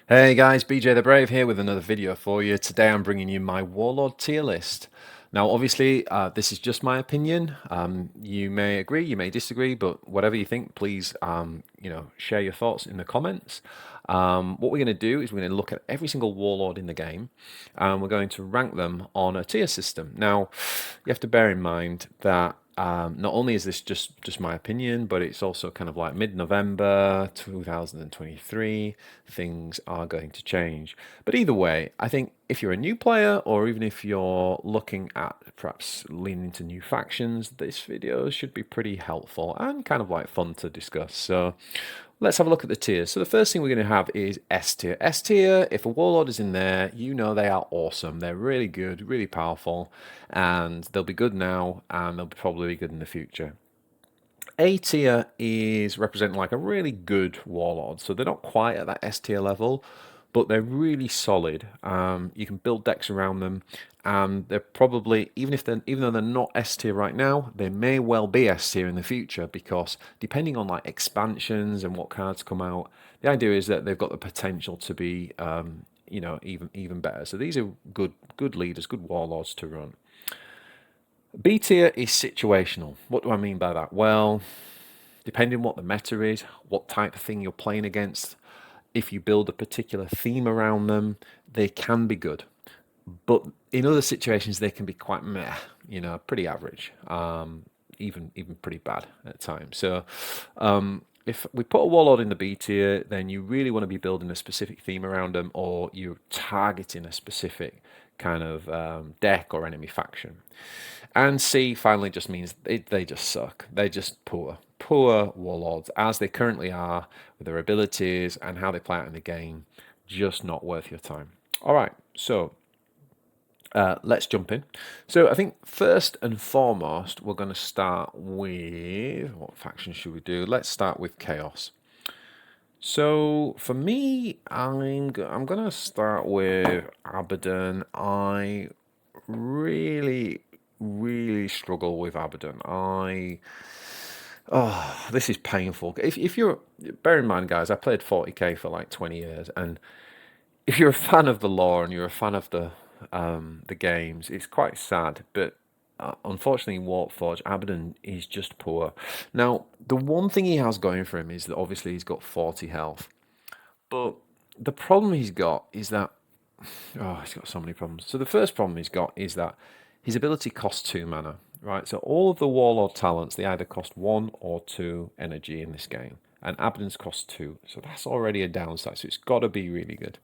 Hey guys, BJ the Brave here with another video for you. Today I'm bringing you my Warlord tier list. Now obviously this is just my opinion. You may agree, you may disagree, but whatever you think, please share your thoughts in the comments. What we're going to do is we're going to look at every single Warlord in the game and we're going to rank them on a tier system. Now you have to bear in mind that not only is this just my opinion, but it's also kind of like mid-November 2023. Things are going to change. But either way, I think if you're a new player, or even if you're looking at perhaps leaning into new factions, this video should be pretty helpful and kind of like fun to discuss. So let's have a look at the tiers. So the first thing we're going to have is S tier. S tier, if a Warlord is in there, you know they are awesome. They're really good, really powerful, and they'll be good now, and they'll probably be good in the future. A tier is representing like a really good Warlord. So they're not quite at that S tier level, but they're really solid. You can build decks around them, and they're probably even though they're not S tier right now, they may well be S tier in the future because depending on like expansions and what cards come out, the idea is that they've got the potential to be even better. So these are good leaders, good Warlords to run. B tier is situational. What do I mean by that? Well, depending on what the meta is, what type of thing you're playing against, if you build a particular theme around them, they can be good. But in other situations, they can be quite meh, pretty average, even pretty bad at times. So if we put a Warlord in the B tier, then you really want to be building a specific theme around them, or you're targeting a specific kind of deck or enemy faction. And C finally just means they just suck. They're just poor Warlords as they currently are with their abilities and how they play out in the game. Just not worth your time. All right, so let's jump in. So I think first and foremost, we're going to start with what faction should we do? Let's start with Chaos. So for me, I'm gonna start with Abaddon. I really struggle with Abaddon. This is painful. If you're bear in mind, guys, I played 40k for like 20 years, and if you're a fan of the lore and you're a fan of the games, it's quite sad. But unfortunately, WARPFORGE Abaddon is just poor. Now, the one thing he has going for him is that obviously he's got 40 health, but the problem he's got is that he's got so many problems. So the first problem he's got is that his ability costs 2 mana, right? So all of the Warlord talents, they either cost 1 or 2 energy in this game, and Abaddon's cost 2. So that's already a downside. So it's got to be really good.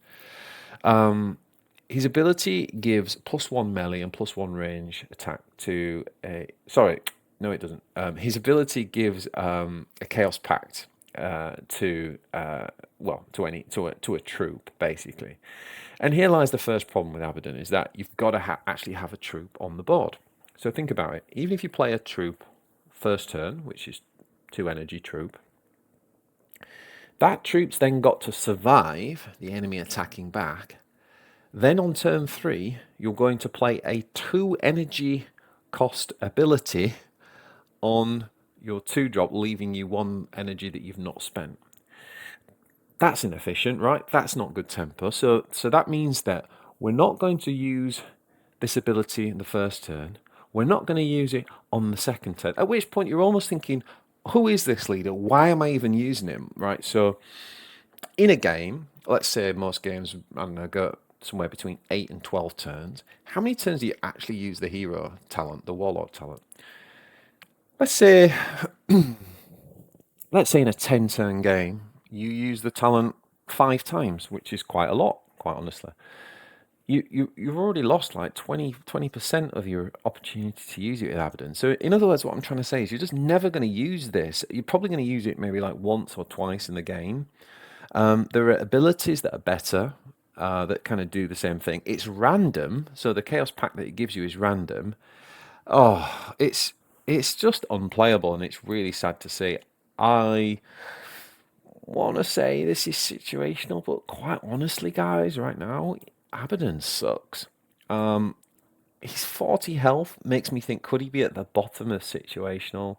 His ability gives +1 melee and +1 range attack to a. Sorry, no, it doesn't. His ability gives a Chaos Pact to a troop basically. And here lies the first problem with Abaddon is that you've got to actually have a troop on the board. So think about it. Even if you play a troop first turn, which is 2 energy troop, that troop's then got to survive the enemy attacking back. Then on turn 3, you're going to play a 2 energy cost ability on your 2-drop, leaving you 1 energy that you've not spent. That's inefficient, right? That's not good tempo. So that means that we're not going to use this ability in the first turn. We're not going to use it on the second turn. At which point you're almost thinking, who is this leader? Why am I even using him? Right? So in a game, let's say most games, I don't know, go somewhere between 8 and 12 turns. How many turns do you actually use the hero talent, the Warlord talent? Let's say in a 10-turn game, you use the talent 5 times, which is quite a lot, quite honestly. You've already lost like 20% of your opportunity to use it with Abaddon. So in other words, what I'm trying to say is you're just never going to use this. You're probably going to use it maybe like once or twice in the game. There are abilities that are better, that kind of do the same thing. It's random, so the Chaos Pack that it gives you is random. It's just unplayable, and it's really sad to see. I want to say this is situational, but quite honestly, guys, right now, Abaddon sucks. His 40 health makes me think, could he be at the bottom of situational?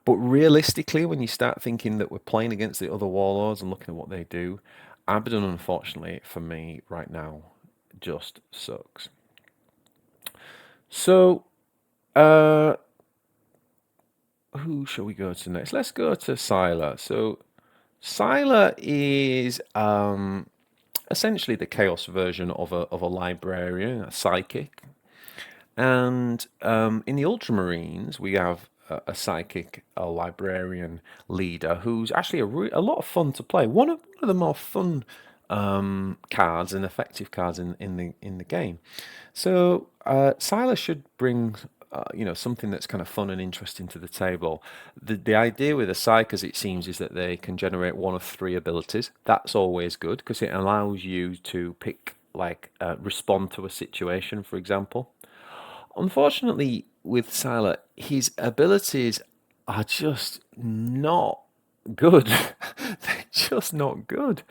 But realistically, when you start thinking that we're playing against the other Warlords and looking at what they do, Abaddon, unfortunately, for me right now, just sucks. So, who shall we go to next? Let's go to Sylar. So, Sylar is essentially the chaos version of a librarian, a psychic. And in the Ultramarines, we have a psychic, a librarian leader who's actually a lot of fun to play. One of the more fun cards and effective cards in the game. So Silas should bring something that's kind of fun and interesting to the table. The idea with a psych, as it seems, is that they can generate one of three abilities. That's always good because it allows you to pick respond to a situation, for example. Unfortunately, with Siler, his abilities are just not good. They're just not good.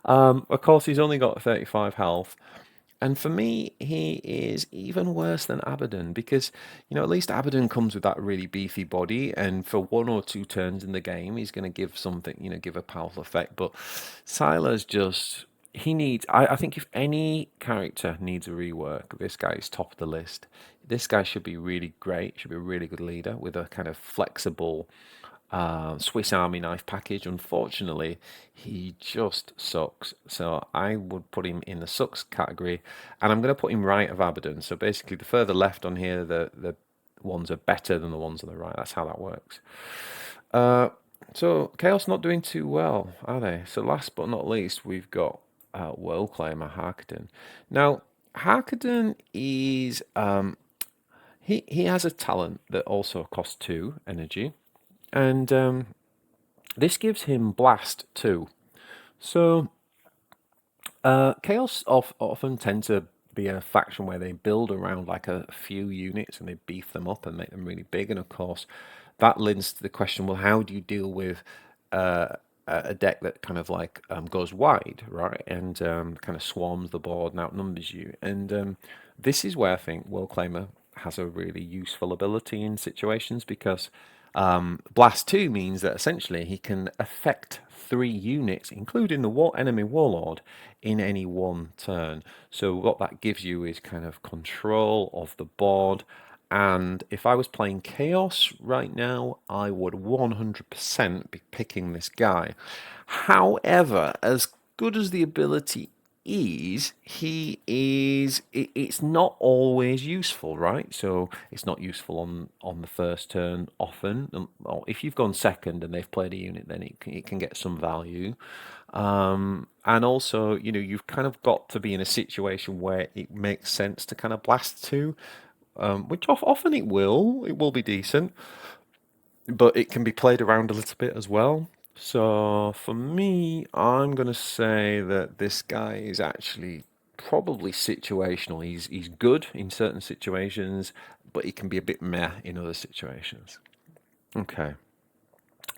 Of course, he's only got 35 health. And for me, he is even worse than Abaddon because, at least Abaddon comes with that really beefy body, and for one or two turns in the game, he's going to give something, give a powerful effect. But Siler's just, he needs, I think if any character needs a rework, this guy is top of the list. This guy should be really great, should be a really good leader with a kind of flexible Swiss Army knife package. Unfortunately, he just sucks. So I would put him in the sucks category, and I'm going to put him right of Abaddon. So basically, the further left on here, the ones are better than the ones on the right. That's how that works. So Chaos not doing too well, are they? So last but not least, we've got World Claimer Harkadon. Now, Harkadon is he has a talent that also costs 2 energy, and this gives him Blast 2. So Chaos often tend to be a faction where they build around like a few units and they beef them up and make them really big. And of course, that lends to the question: well, how do you deal with a deck that kind of goes wide, right, and kind of swarms the board and outnumbers you? And this is where I think World Claimer has a really useful ability in situations because Blast 2 means that essentially he can affect 3 units, including the enemy Warlord, in any one turn. So what that gives you is kind of control of the board. And if I was playing Chaos right now, I would 100% be picking this guy. However, as good as the ability is, it's not always useful, right? So it's not useful on the first turn often. Or if you've gone second and they've played a unit, then it can get some value. And also, you've kind of got to be in a situation where it makes sense to kind of blast to, which often it will be decent, but it can be played around a little bit as well. So for me, I'm going to say that this guy is actually probably situational. He's good in certain situations, but he can be a bit meh in other situations. Okay.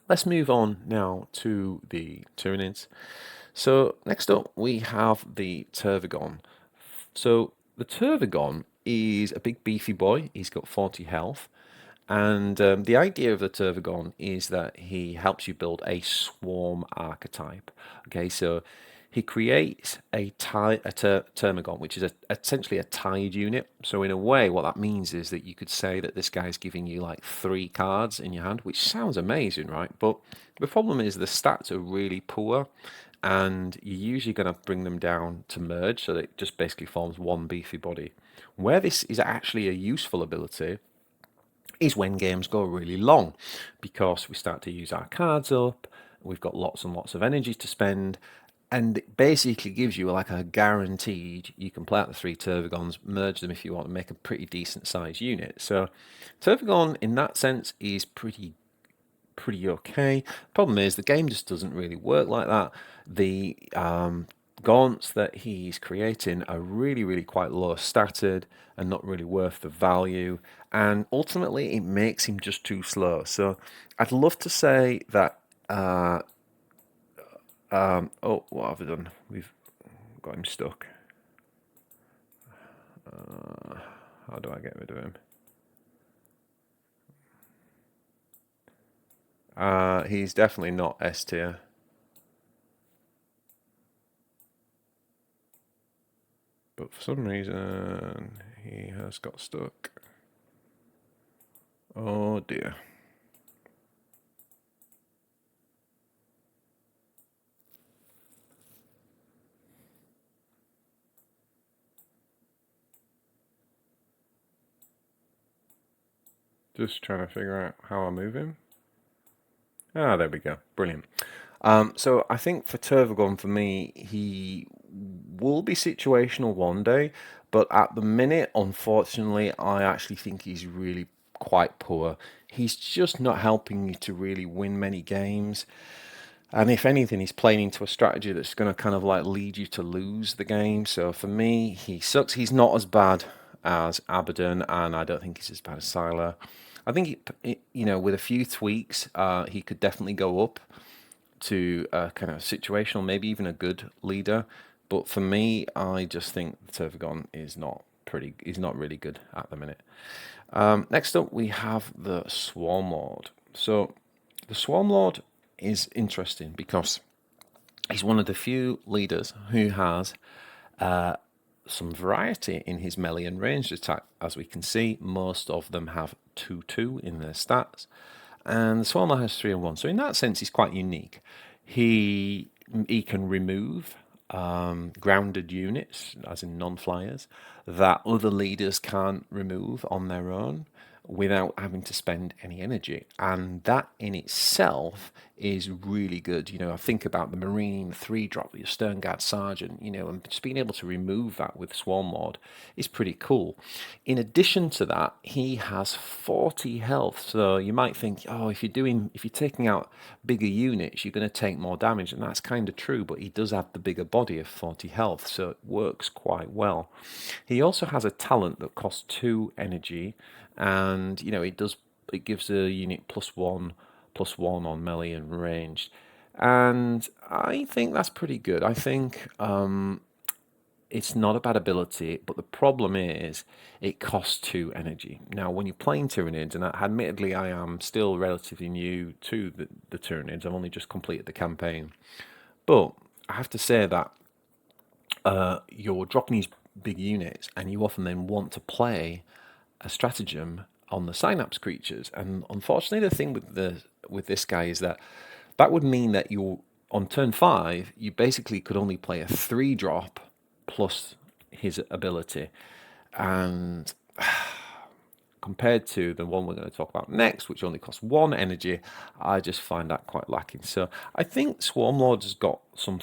Let's move on now to the Tyranids. So next up we have the Tervigon. So the Tervigon is a big beefy boy. He's got 40 health. And the idea of the Tervigon is that he helps you build a swarm archetype. Okay, so he creates a Tervigon, which is essentially a tied unit. So in a way, what that means is that you could say that this guy's giving you like 3 cards in your hand, which sounds amazing, right? But the problem is the stats are really poor, and you're usually going to bring them down to merge, so that it just basically forms one beefy body. Where this is actually a useful ability is when games go really long, because we start to use our cards up, we've got lots and lots of energy to spend, and it basically gives you like a guaranteed you can play out the 3 Tervigons, merge them if you want, and make a pretty decent sized unit. So Tervigon in that sense is pretty okay. Problem is the game just doesn't really work like that. The gaunts that he's creating are really quite low statted and not really worth the value, and ultimately it makes him just too slow. So I'd love to say that oh, what have I done? We've got him stuck. How do I get rid of him? He's definitely not S tier. but for some reason he has got stuck. Oh dear. Just trying to figure out how I move him. Ah, there we go. Brilliant. So I think for Turvagon, for me, he will be situational one day, but at the minute, unfortunately, I actually think he's really quite poor. He's just not helping you to really win many games. And if anything, he's playing into a strategy that's going to kind of like lead you to lose the game. So for me, he sucks. He's not as bad as Abaddon, and I don't think he's as bad as Sylar. I think, with a few tweaks, he could definitely go up to a kind of situational, maybe even a good leader. But for me, I just think Turvagon is not really good at the minute. Next up, we have the Swarmlord. So the Swarmlord is interesting because he's one of the few leaders who has some variety in his melee and ranged attack. As we can see, most of them have 2/2 in their stats, and the Swarmlord has 3 and 1. So in that sense, he's quite unique. He can remove grounded units, as in non-flyers, that other leaders can't remove on their own without having to spend any energy. And that in itself is really good. I think about the Marine 3-drop, your Stern Guard Sergeant, and just being able to remove that with Swarmlord is pretty cool. In addition to that, he has 40 health. So you might think, oh, if you're taking out bigger units, you're going to take more damage. And that's kind of true, but he does have the bigger body of 40 health, so it works quite well. He also has a talent that costs 2 energy, and it gives a unit +1/+1 on melee and ranged, and I think that's pretty good. I think it's not a bad ability, but the problem is it costs 2 energy. Now, when you're playing Tyranids, and admittedly I am still relatively new to the Tyranids, I've only just completed the campaign, but I have to say that you're dropping these big units, and you often then want to play a stratagem on the synapse creatures. And unfortunately, the thing with this guy is that would mean that you on turn 5 you basically could only play a 3-drop plus his ability, and compared to the one we're going to talk about next, which only costs 1 energy, I just find that quite lacking. So I think Swarmlord has got some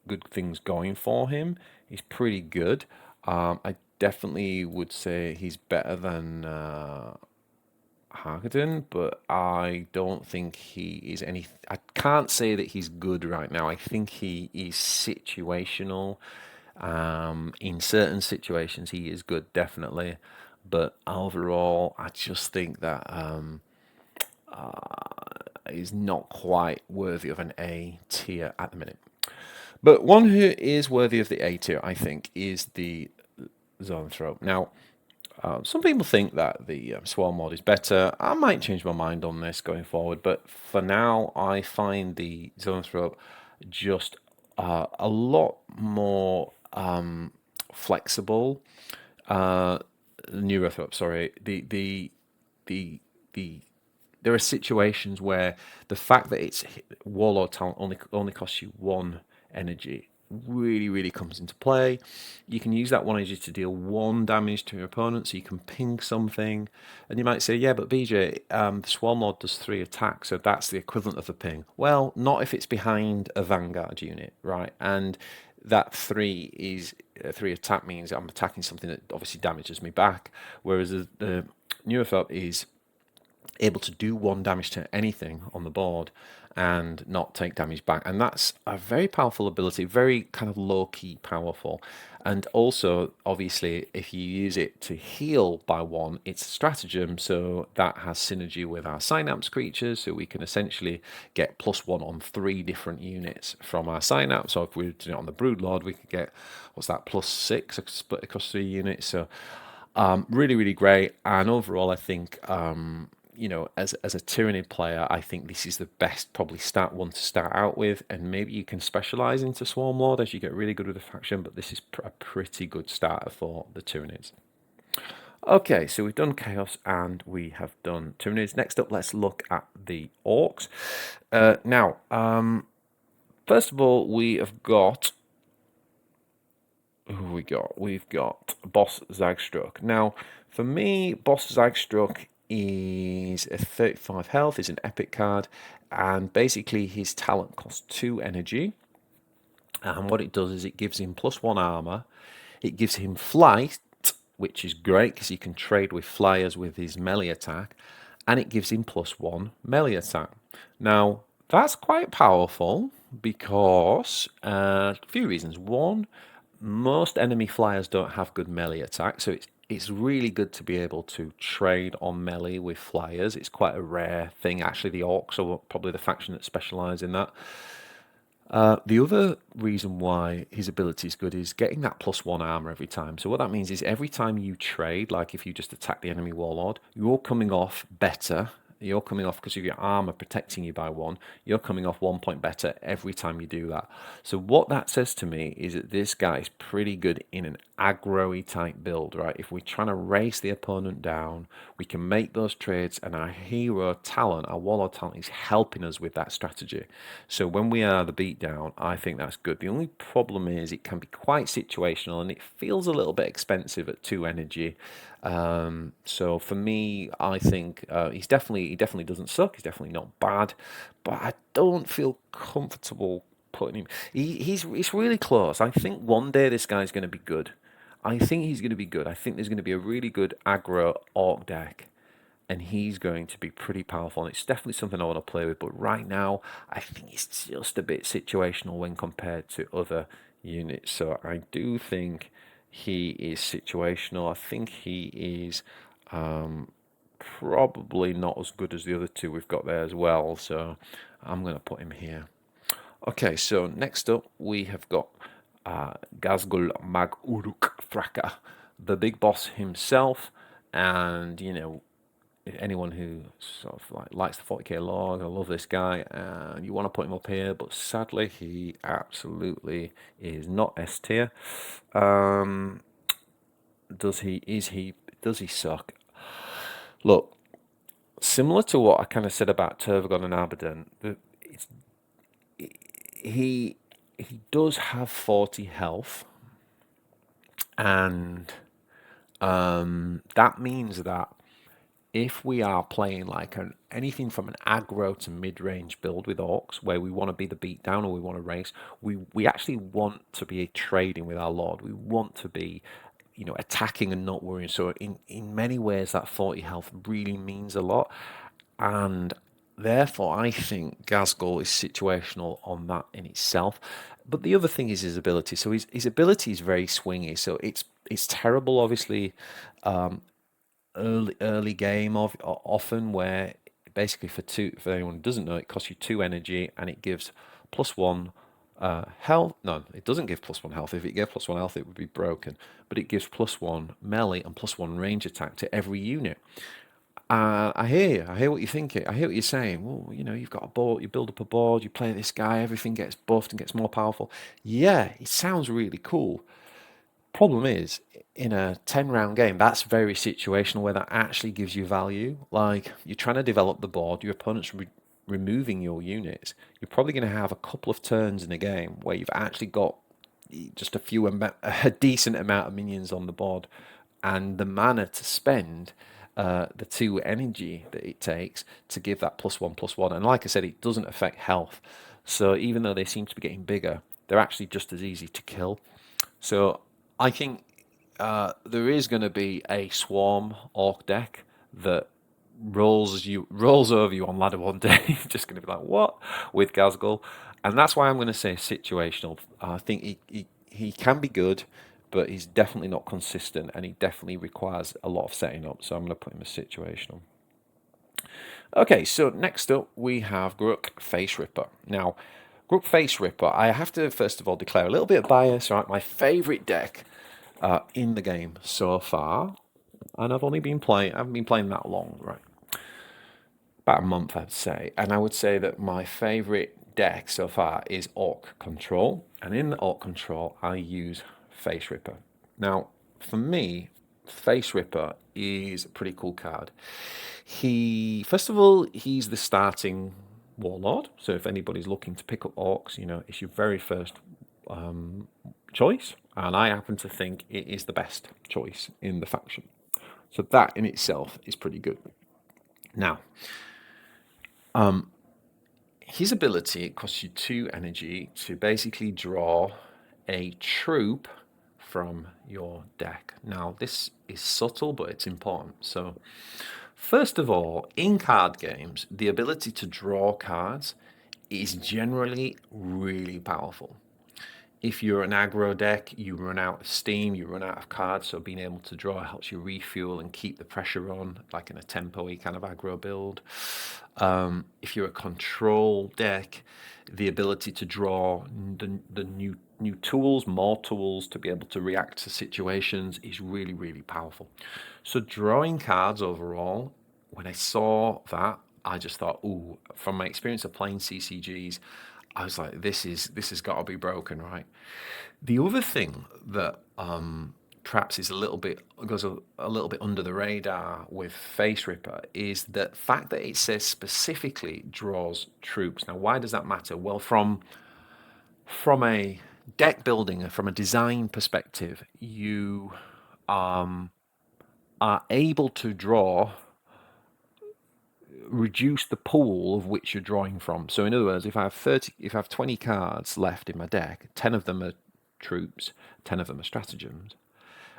good things going for him. He's pretty good. I definitely would say he's better than Hargadon, but I don't think he is any. I can't say that he's good right now. I think he is situational. In certain situations, he is good, definitely. But overall, I just think that he's not quite worthy of an A tier at the minute. But one who is worthy of the A tier, I think, is the Zoanthrope. Now, some people think that the Swarm mod is better. I might change my mind on this going forward, but for now, I find the Zoanthrope just a lot more flexible. Neurothrope, sorry. There are situations where the fact that it's Warlord talent only costs you 1 energy really comes into play. You can use that 1 energy to deal 1 damage to your opponent, so you can ping something. And you might say, yeah, but BJ, the Swarm Lord does 3 attacks, so that's the equivalent of a ping. Well, not if it's behind a Vanguard unit, right? And that 3 attack means I'm attacking something that obviously damages me back, whereas the Neurothrope is able to do 1 damage to anything on the board and not take damage back. And that's a very powerful ability, very kind of low-key powerful. And also, obviously, if you use it to heal by 1, it's a stratagem, so that has synergy with our Synapse creatures, so we can essentially get +1 on 3 different units from our Synapse. So if we were doing it on the Broodlord, we could get, what's that, +6 split across 3 units. So really great. And overall, I think you know, as a Tyranid player, I think this is the best probably one to start out with, and maybe you can specialize into Swarm Lord as you get really good with the faction, but this is a pretty good starter for the Tyranids. Okay, so we've done Chaos and we have done Tyranids. Next up, let's look at the Orcs. Now, first of all, we have got... who we got? We've got Boss Zagstruck. Now, for me, Boss Zagstruck is a 35 health, is an epic card, and basically his talent costs 2 energy. And what it does is it gives him +1 armor, it gives him flight, which is great because he can trade with flyers with his melee attack, and it gives him +1 melee attack. Now, that's quite powerful because a few reasons. One, most enemy flyers don't have good melee attack, so it's really good to be able to trade on melee with flyers. It's quite a rare thing. Actually, the Orcs are probably the faction that specialise in that. The other reason why his ability is good is getting that +1 armor every time. So what that means is every time you trade, like if you just attack the enemy warlord, you're coming off better. You're coming off because of your armor protecting you by 1. You're coming off 1 point better every time you do that. So what that says to me is that this guy is pretty good in an aggro-y type build, right? If we're trying to race the opponent down, we can make those trades, and our hero talent, our warlord talent, is helping us with that strategy. So when we are the beatdown, I think that's good. The only problem is it can be quite situational, and it feels a little bit expensive at 2 energy. So for me, I think he definitely doesn't suck. He's definitely not bad, but I don't feel comfortable putting him. He's really close. I think one day this guy's going to be good. I think he's going to be good. I think there's going to be a really good aggro orc deck, and he's going to be pretty powerful. And it's definitely something I want to play with. But right now, I think it's just a bit situational when compared to other units. So I do think he is situational. I think he is probably not as good as the other 2 we've got there as well. So I'm going to put him here. Okay, so next up we have got Gazgul Mag Uruk Thraka, the big boss himself, and you know, anyone who sort of likes the 40k log, I love this guy, and you want to put him up here, but sadly he absolutely is not S tier. Does he suck? Look, similar to what I kind of said about Turvagon and Abaddon, he does have 40 health, and that means that if we are playing like anything from an aggro to mid-range build with orcs, where we want to be the beatdown or we want to race, we actually want to be trading with our lord. We want to be, you know, attacking and not worrying. So in many ways, that 40 health really means a lot, and therefore I think Gazgul is situational on that in itself. But the other thing is his ability. So his ability is very swingy. So it's terrible, obviously, early game often, where basically for anyone who doesn't know, it costs you 2 energy and it gives +1 health. No, it doesn't give +1 health. If it gave +1 health, it would be broken. But it gives +1 melee and +1 range attack to every unit. I hear you. I hear what you're thinking. I hear what you're saying. Well, you know, you've got a board, you build up a board, you play this guy, everything gets buffed and gets more powerful. Yeah, it sounds really cool. Problem is, in a 10-round game, that's very situational, where that actually gives you value. Like, you're trying to develop the board, your opponent's removing your units. You're probably going to have a couple of turns in a game where you've actually got just a decent amount of minions on the board, and the mana to spend, the 2 energy that it takes to give that +1/+1. And like I said, it doesn't affect health. So even though they seem to be getting bigger, they're actually just as easy to kill. So I think there is going to be a swarm orc deck that rolls over you on ladder one day. Just going to be like, what, with Gazgul, and that's why I'm going to say situational. I think he can be good, but he's definitely not consistent, and he definitely requires a lot of setting up. So I'm going to put him as situational. Okay, so next up we have Gruk Face Ripper. Now, Gruk Face Ripper, I have to first of all declare a little bit of bias. Right, my favourite deck in the game so far, and I haven't been playing that long, right? about a month, I'd say. And I would say that my favorite deck so far is Orc Control. And in the Orc Control, I use Face Ripper. Now, for me, Face Ripper is a pretty cool card. First of all, he's the starting Warlord. So if anybody's looking to pick up Orcs, you know, it's your very first choice. And I happen to think it is the best choice in the faction. So that in itself is pretty good. Now, his ability, it costs you 2 energy to basically draw a troop from your deck. Now, this is subtle, but it's important. So, first of all, in card games, the ability to draw cards is generally really powerful. If you're an aggro deck, you run out of steam, you run out of cards, so being able to draw helps you refuel and keep the pressure on, like in a tempo-y kind of aggro build. If you're a control deck, the ability to draw the new tools, more tools to be able to react to situations is really, really powerful. So drawing cards overall, when I saw that, I just thought, ooh, from my experience of playing CCGs, I was like, this has got to be broken, right? The other thing that perhaps is goes a little bit under the radar with Face Ripper is the fact that it says specifically draws troops. Now, why does that matter? Well, from a deck building, from a design perspective, you are able to reduce the pool of which you're drawing from. So in other words, if I have 20 cards left in my deck, 10 of them are troops, 10 of them are stratagems.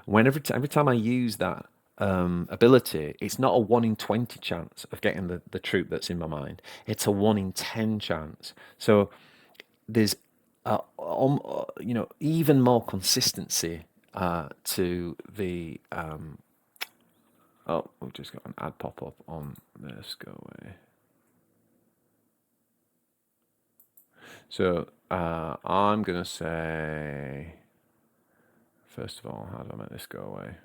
Every time I use that ability, it's not a 1 in 20 chance of getting the troop that's in my mind. It's a 1 in 10 chance. So there's even more consistency to the oh, we've just got an ad pop up on this. Go away. So I'm going to say, first of all, how do I make this go away?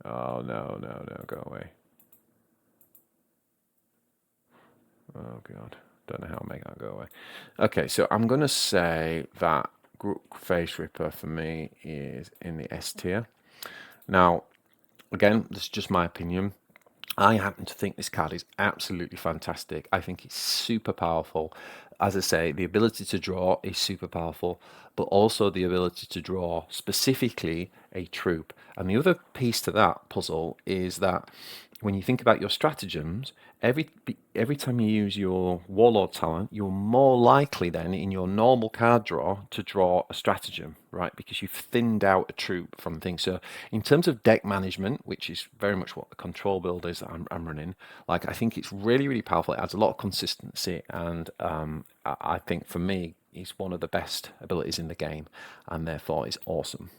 Oh, no, go away. Oh, God. Don't know how to make that go away. Okay, so I'm going to say that Face Ripper for me is in the S tier. Now, again, this is just my opinion. I happen to think this card is absolutely fantastic. I think it's super powerful. As I say, the ability to draw is super powerful, but also the ability to draw specifically a troop. And the other piece to that puzzle is that when you think about your stratagems, every time you use your Warlord talent, you're more likely then in your normal card draw to draw a stratagem, right? Because you've thinned out a troop from things. So in terms of deck management, which is very much what the control build is that I'm running, like I think it's really, really powerful. It adds a lot of consistency, and I think for me, it's one of the best abilities in the game, and therefore it's awesome.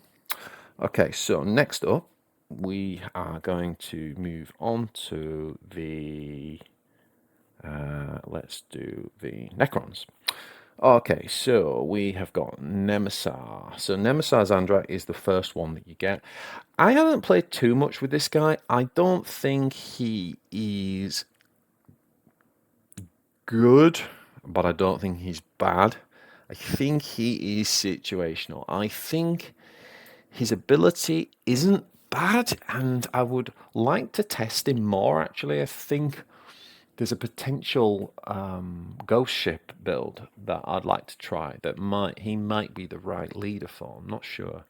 Okay, so next up, we are going to move on to the let's do the Necrons. Okay, so we have got Nemesis. So Nemesis Andra is the first one that you get. I haven't played too much with this guy. I don't think he is good, but I don't think he's bad. I think he is situational. I think his ability isn't bad, and I would like to test him more, actually. I think there's a potential ghost ship build that I'd like to try that he might be the right leader for. I'm not sure.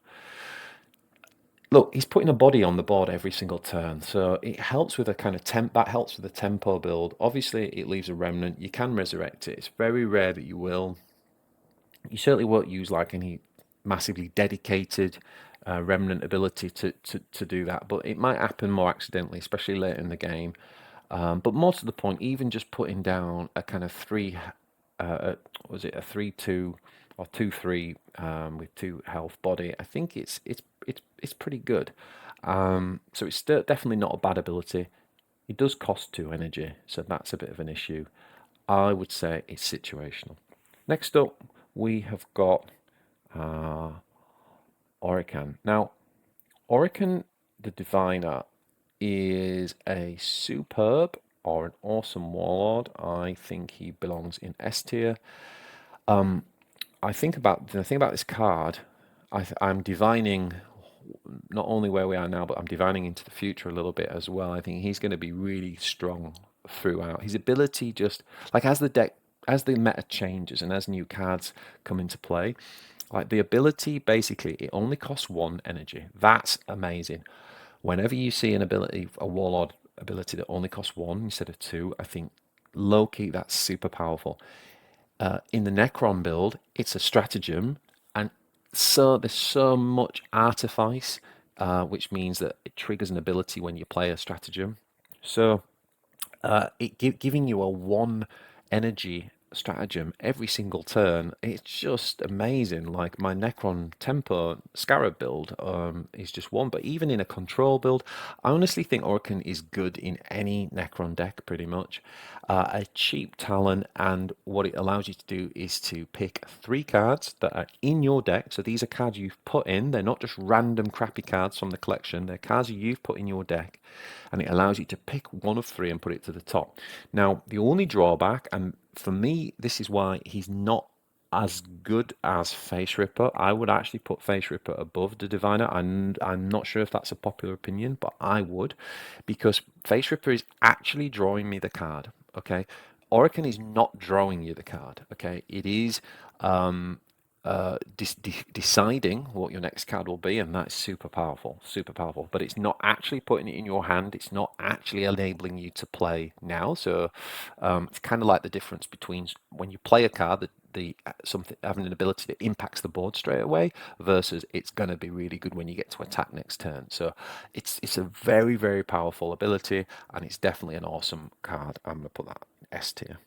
Look, he's putting a body on the board every single turn, so it helps with a kind of that helps with a tempo build. Obviously, it leaves a remnant. You can resurrect it. It's very rare that you will. You certainly won't use like any massively dedicated remnant ability to do that, but it might happen more accidentally, especially late in the game. But more to the point, even just putting down a kind of was it a 3-2 or 2-3 with 2 health body? I think it's pretty good. So it's definitely not a bad ability. It does cost 2 energy, so that's a bit of an issue. I would say it's situational. Next up, we have got Orican. Now, Orican the Diviner is a superb or an awesome Warlord. I think he belongs in S tier. The thing about this card, I'm divining not only where we are now, but I'm divining into the future a little bit as well. I think he's going to be really strong throughout. His ability, just like as the meta changes and as new cards come into play, like the ability, basically, it only costs 1 energy. That's amazing. Whenever you see an ability, a Warlord ability that only costs 1 instead of 2, I think low key that's super powerful. In the Necron build, it's a stratagem, and so there's so much artifice, which means that it triggers an ability when you play a stratagem. So giving you a 1 energy stratagem every single turn, it's just amazing. Like my Necron Tempo Scarab build is just 1, but even in a control build, I honestly think Orokin is good in any Necron deck pretty much. A cheap talent, and what it allows you to do is to pick 3 cards that are in your deck. So these are cards you've put in, they're not just random crappy cards from the collection, they're cards you've put in your deck, and it allows you to pick 1 of 3 and put it to the top. Now, the only drawback, and for me, this is why he's not as good as Face Ripper. I would actually put Face Ripper above the Diviner. I'm not sure if that's a popular opinion, but I would, because Face Ripper is actually drawing me the card. Okay, Orokin is not drawing you the card. Okay, it is deciding what your next card will be, and that's super powerful, super powerful. But it's not actually putting it in your hand. It's not actually enabling you to play now. So it's kind of like the difference between when you play a card, something having an ability that impacts the board straight away, versus it's going to be really good when you get to attack next turn. So it's a very, very powerful ability, and it's definitely an awesome card. I'm gonna put that S tier.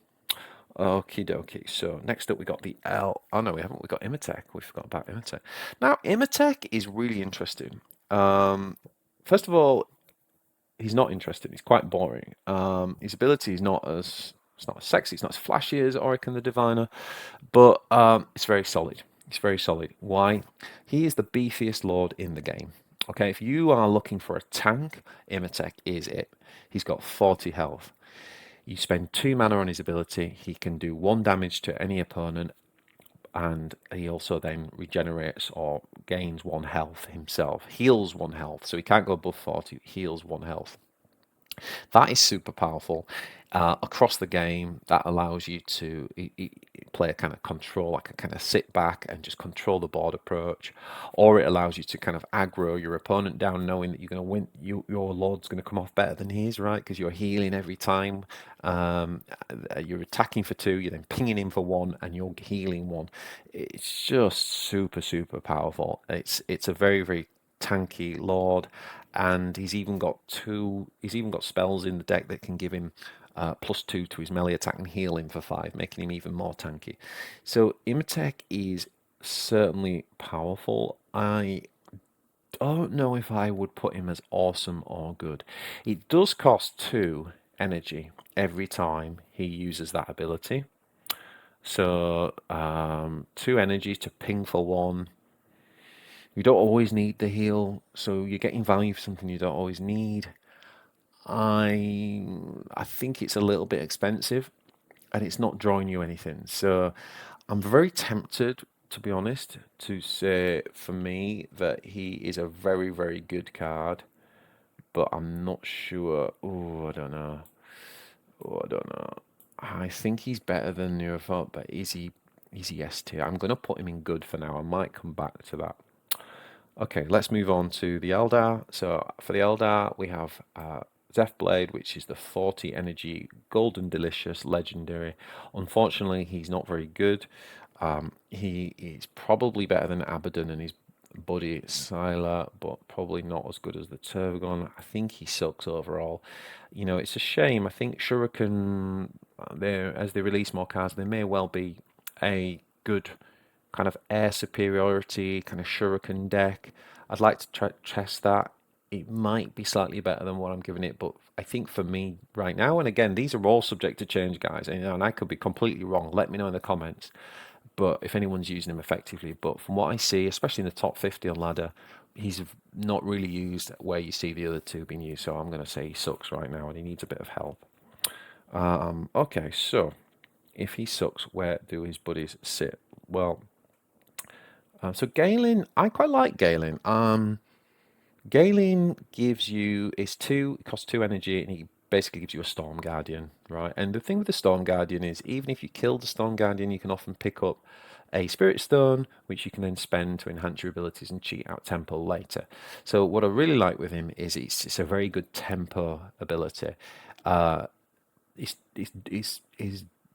Okie dokie. So next up we got the L. Oh no, we haven't. We got Imatech. We forgot about Imatech. Now Imatech is really interesting. First of all, he's not interesting. He's quite boring. His ability is not as it's not as sexy. It's not as flashy as Orokin the Diviner, but it's very solid. It's very solid. Why? He is the beefiest lord in the game. Okay, if you are looking for a tank, Imatech is it. He's got 40 health. You spend 2 mana on his ability, he can do 1 damage to any opponent, and he also then regenerates or gains 1 health himself, heals 1 health, so he can't go above 40, heals 1 health. That is super powerful. Across the game, that allows you to play a kind of control, like a kind of sit back and just control the board approach, or it allows you to kind of aggro your opponent down, knowing that you're going to win. Your lord's going to come off better than his, right? Because you're healing every time. You're attacking for 2, you're then pinging him for 1, and you're healing 1. It's just super, super powerful. It's a very, very tanky lord, and he's even got spells in the deck that can give him +2 to his melee attack and heal him for 5, making him even more tanky. So Imatech is certainly powerful. I don't know if I would put him as awesome or good. It does cost 2 energy every time he uses that ability. So 2 energy to ping for 1. You don't always need the heal, so you're getting value for something you don't always need. I think it's a little bit expensive, and it's not drawing you anything. So I'm very tempted, to be honest, to say for me that he is a very, very good card, but I'm not sure. Oh, I don't know. Oh, I don't know. I think he's better than Neurofort, but is he S tier? I'm going to put him in good for now. I might come back to that. Okay, let's move on to the Eldar. So for the Eldar, we have Blade, which is the 40 energy golden delicious legendary. Unfortunately, he's not very good. He is probably better than Abaddon and his buddy Sylar, but probably not as good as the Turgon. I think he sucks overall. You know, it's a shame. I think Shuriken, as they release more cards, there may well be a good kind of air superiority, kind of Shuriken deck. I'd like to test that. It might be slightly better than what I'm giving it, but I think for me right now, and again, these are all subject to change, guys, and I could be completely wrong. Let me know in the comments. But if anyone's using him effectively, but from what I see, especially in the top 50 on ladder, he's not really used where you see the other 2 being used. So I'm going to say he sucks right now, and he needs a bit of help. Okay, so if he sucks, where do his buddies sit? Well, so Galen, I quite like Galen. Galen gives you it costs 2 energy, and he basically gives you a Storm Guardian, right? And the thing with the Storm Guardian is, even if you kill the Storm Guardian, you can often pick up a Spirit Stone, which you can then spend to enhance your abilities and cheat out tempo later. So what I really like with him is it's a very good tempo ability. It's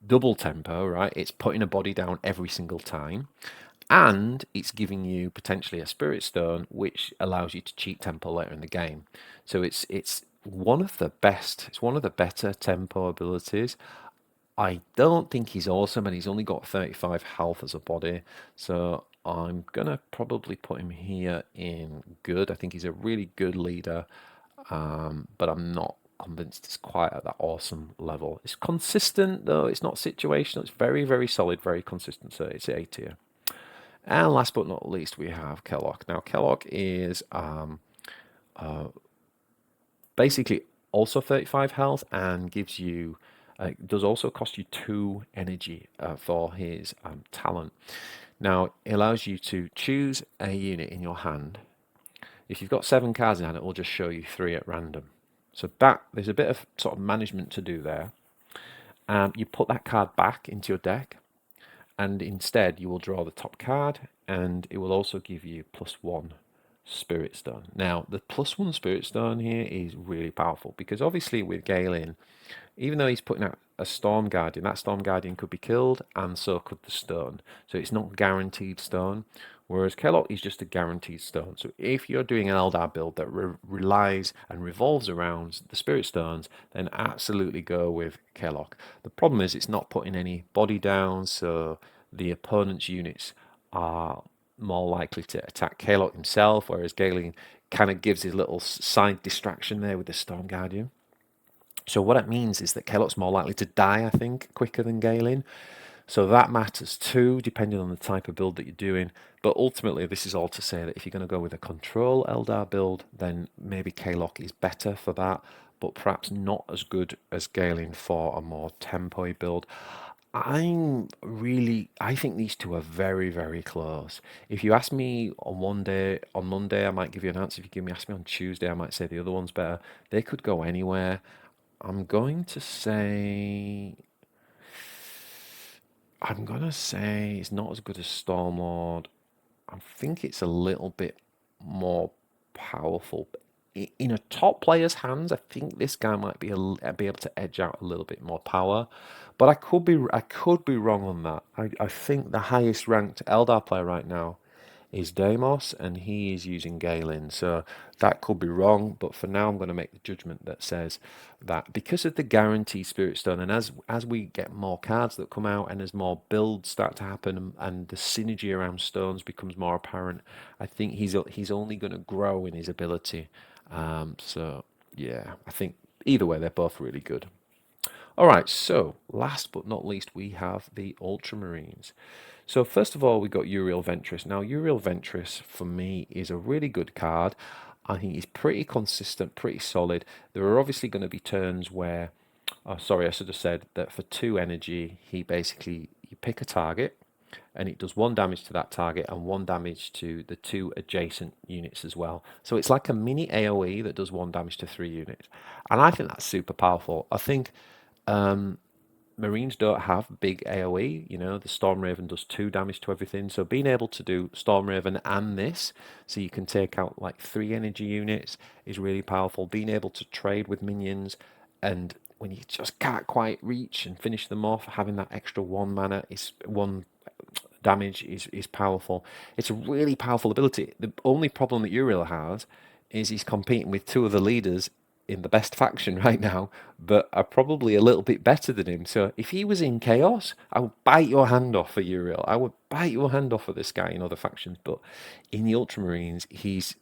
double tempo, right? It's putting a body down every single time, and it's giving you potentially a Spirit Stone, which allows you to cheat tempo later in the game. So it's one of the best. It's one of the better tempo abilities. I don't think he's awesome, and he's only got 35 health as a body, so I'm gonna probably put him here in good. I think he's a really good leader, but I'm not convinced it's quite at that awesome level. It's consistent though, it's not situational, it's very, very solid, very consistent, so it's A tier. And last but not least, we have Kellogg. Now, Kellogg is basically also 35 health and gives you, does also cost you 2 energy for his talent. Now, it allows you to choose a unit in your hand. If you've got 7 cards in hand, it will just show you 3 at random. So there's a bit of sort of management to do there. You put that card back into your deck, and instead you will draw the top card, and it will also give you +1 Spirit Stone. Now, the +1 Spirit Stone here is really powerful, because obviously with Galen, even though he's putting out a Storm Guardian, that Storm Guardian could be killed, and so could the stone. So it's not guaranteed stone. Whereas Kellogg is just a guaranteed stone. So if you're doing an Eldar build that relies and revolves around the Spirit Stones, then absolutely go with Kellogg. The problem is it's not putting any body down, so the opponent's units are more likely to attack Kellogg himself, whereas Galen kind of gives his little side distraction there with the Storm Guardian. So what it means is that Kellogg's more likely to die, I think, quicker than Galen. So that matters too, depending on the type of build that you're doing. But ultimately, this is all to say that if you're going to go with a control Eldar build, then maybe Kellogg is better for that, but perhaps not as good as Galen for a more tempo build. I think these two are very, very close. If you ask me on Monday, I might give you an answer. If you ask me on Tuesday, I might say the other one's better. They could go anywhere. I'm going to say I'm gonna say it's not as good as Stormlord. I think it's a little bit more powerful. In a top player's hands, I think this guy might be able to edge out a little bit more power, but I could be wrong on that. I think the highest ranked Eldar player right now is Deimos, and he is using Galen. So that could be wrong, but for now I'm going to make the judgment that says that because of the guaranteed Spirit Stone, and as we get more cards that come out, and as more builds start to happen, and the synergy around stones becomes more apparent, I think he's only going to grow in his ability. So yeah, I think either way they're both really good. All right, so last but not least, we have the Ultramarines. So first of all, we got Uriel Ventress. Now, Uriel Ventress, for me, is a really good card. I think he's pretty consistent, pretty solid. There are obviously going to be turns where, oh, sorry, I should have said that for 2 energy, you pick a target, and it does 1 damage to that target and 1 damage to the 2 adjacent units as well. So it's like a mini AoE that does 1 damage to 3 units. And I think that's super powerful. I think Marines don't have big AoE. The Storm Raven does 2 damage to everything. So being able to do Storm Raven and this, so you can take out like 3 energy units, is really powerful. Being able to trade with minions, and when you just can't quite reach and finish them off, having that extra 1 mana is 1 damage is powerful. It's a really powerful ability. The only problem that Uriel has is he's competing with 2 of the leaders in the best faction right now, but are probably a little bit better than him. So if he was in Chaos, I would bite your hand off for Uriel. I would bite your hand off for this guy in other factions. But in the Ultramarines, he's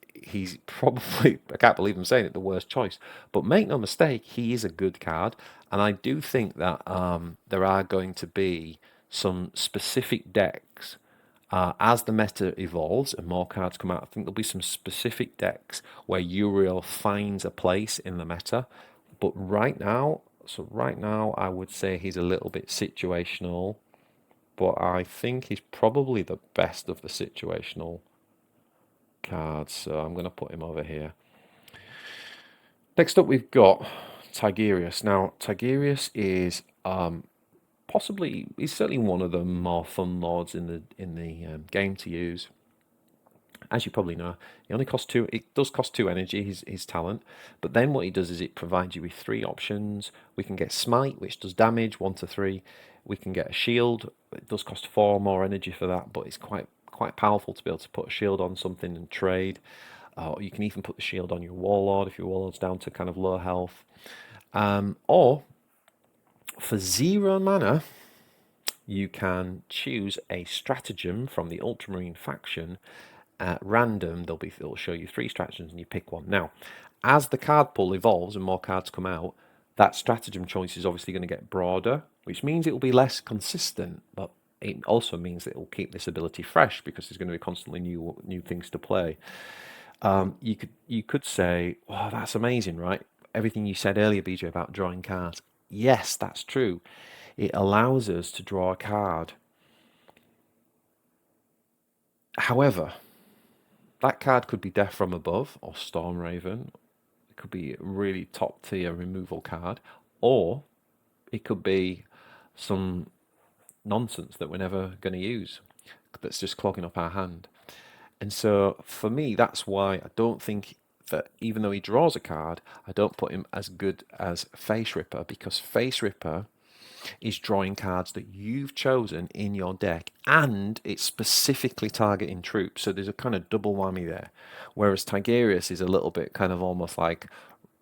probably, I can't believe I'm saying it, the worst choice. But make no mistake, he is a good card, and I do think that there are going to be some specific decks as the meta evolves and more cards come out. I think there'll be some specific decks where Uriel finds a place in the meta. But right now, So right now, I would say he's a little bit situational, but I think he's probably the best of the situational cards. So I'm going to put him over here. Next up, we've got Tigerius. Now, Tigerius is possibly, he's certainly one of the more fun lords in the game to use. As you probably know, he only costs two. It does cost two energy, his talent, but then what he does is it provides you with three options. We can get Smite, which does damage 1 to 3. We can get a shield. It does cost 4 more energy for that, but it's quite powerful to be able to put a shield on something and trade. You can even put the shield on your Warlord if your Warlord's down to kind of low health. Or for 0 mana, you can choose a stratagem from the Ultramarine faction at random. It'll show you 3 stratagems and you pick one. Now, as the card pool evolves and more cards come out, that stratagem choice is obviously going to get broader, which means it will be less consistent, but it also means that it will keep this ability fresh because there's going to be constantly new things to play. You could say, "Wow, that's amazing, right? Everything you said earlier, BJ, about drawing cards." Yes, that's true. It allows us to draw a card. However, that card could be Death from Above or Storm Raven. It could be a really top tier removal card, or it could be some nonsense that we're never going to use that's just clogging up our hand. And so for me, that's why I don't think that even though he draws a card, I don't put him as good as Face Ripper, because Face Ripper is drawing cards that you've chosen in your deck, and it's specifically targeting troops. So there's a kind of double whammy there. Whereas Tigerius is a little bit kind of almost like,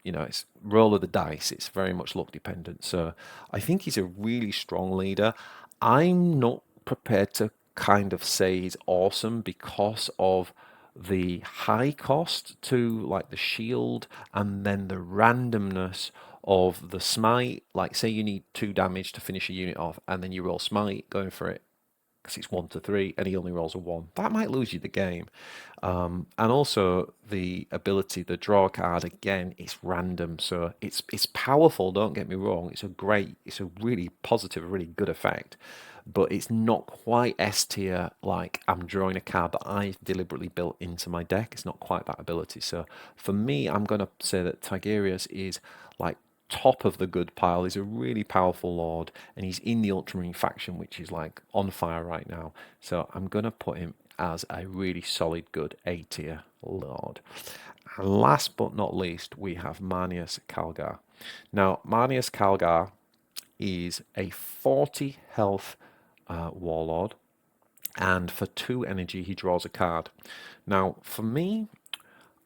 it's roll of the dice. It's very much luck dependent. So I think he's a really strong leader. I'm not prepared to kind of say he's awesome because of the high cost to like the shield and then the randomness of the smite. Like, say you need 2 damage to finish a unit off, and then you roll smite going for it because it's 1 to 3, and he only rolls a 1. That might lose you the game. And also the ability to draw a card again, it's random, so it's powerful. Don't get me wrong. It's a really positive, really good effect, but it's not quite S tier. Like, I'm drawing a card that I deliberately built into my deck. It's not quite that ability. So for me, I'm going to say that Tigerius is like top of the good pile. He's a really powerful lord, and he's in the Ultramarine faction, which is like on fire right now. So I'm gonna put him as a really solid, good A tier lord. And last but not least, we have Marneus Calgar. Now, Marneus Calgar is a 40 health warlord, and for 2 energy, he draws a card. Now, for me,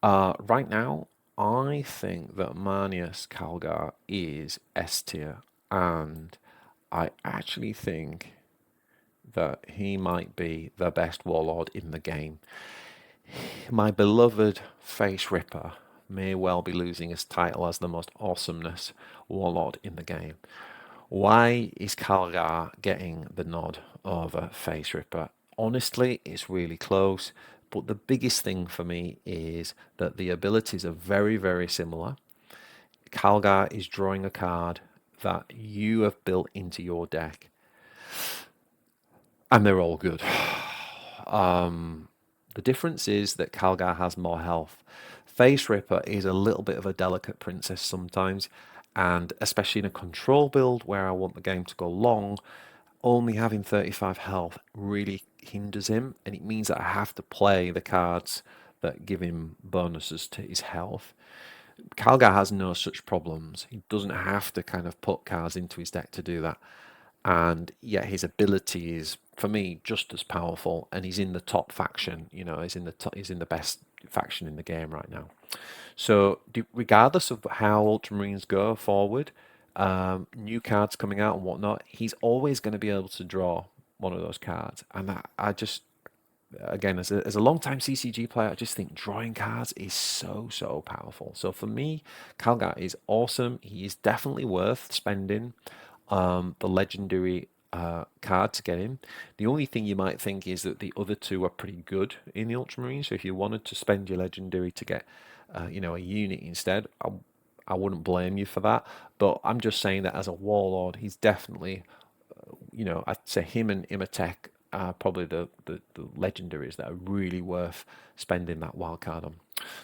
right now, I think that Marneus Calgar is S tier, and I actually think that he might be the best warlord in the game. My beloved Face Ripper may well be losing his title as the most awesomeness warlord in the game. Why is Calgar getting the nod over Face Ripper? Honestly, it's really close, but the biggest thing for me is that the abilities are very, very similar. Calgar is drawing a card that you have built into your deck, and they're all good. The difference is that Calgar has more health. Face Ripper is a little bit of a delicate princess sometimes, and especially in a control build where I want the game to go long, only having 35 health really hinders him, and it means that I have to play the cards that give him bonuses to his health. Calgar has no such problems. He doesn't have to kind of put cards into his deck to do that. And yet his ability is, for me, just as powerful, and he's in the top faction. He's in the best faction in the game right now. So, regardless of how Ultramarines go forward, new cards coming out and whatnot, he's always going to be able to draw one of those cards. And I just, again, as a long-time CCG player, I just think drawing cards is so powerful. So for me, Calgar is awesome. He is definitely worth spending the legendary card to get him. The only thing you might think is that the other 2 are pretty good in the Ultramarine. So if you wanted to spend your legendary to get, a unit instead, I wouldn't blame you for that. But I'm just saying that as a warlord, he's definitely, I'd say him and Imatek are probably the legendaries that are really worth spending that wild card on.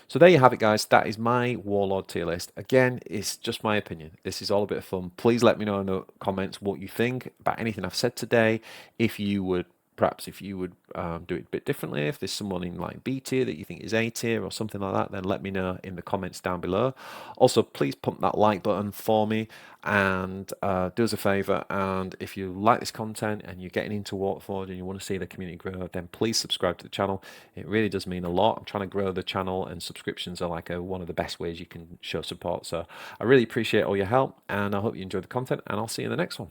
So there you have it, guys. That is my Warlord tier list. Again, it's just my opinion. This is all a bit of fun. Please let me know in the comments what you think about anything I've said today. If you would do it a bit differently, if there's someone in like B tier that you think is A tier or something like that, then let me know in the comments down below. Also, please pump that like button for me, and do us a favor, and if you like this content and you're getting into WARPFORGE and you want to see the community grow, then please subscribe to the channel. It really does mean a lot. I'm trying to grow the channel, and subscriptions are like one of the best ways you can show support. So I really appreciate all your help, and I hope you enjoyed the content, and I'll see you in the next one.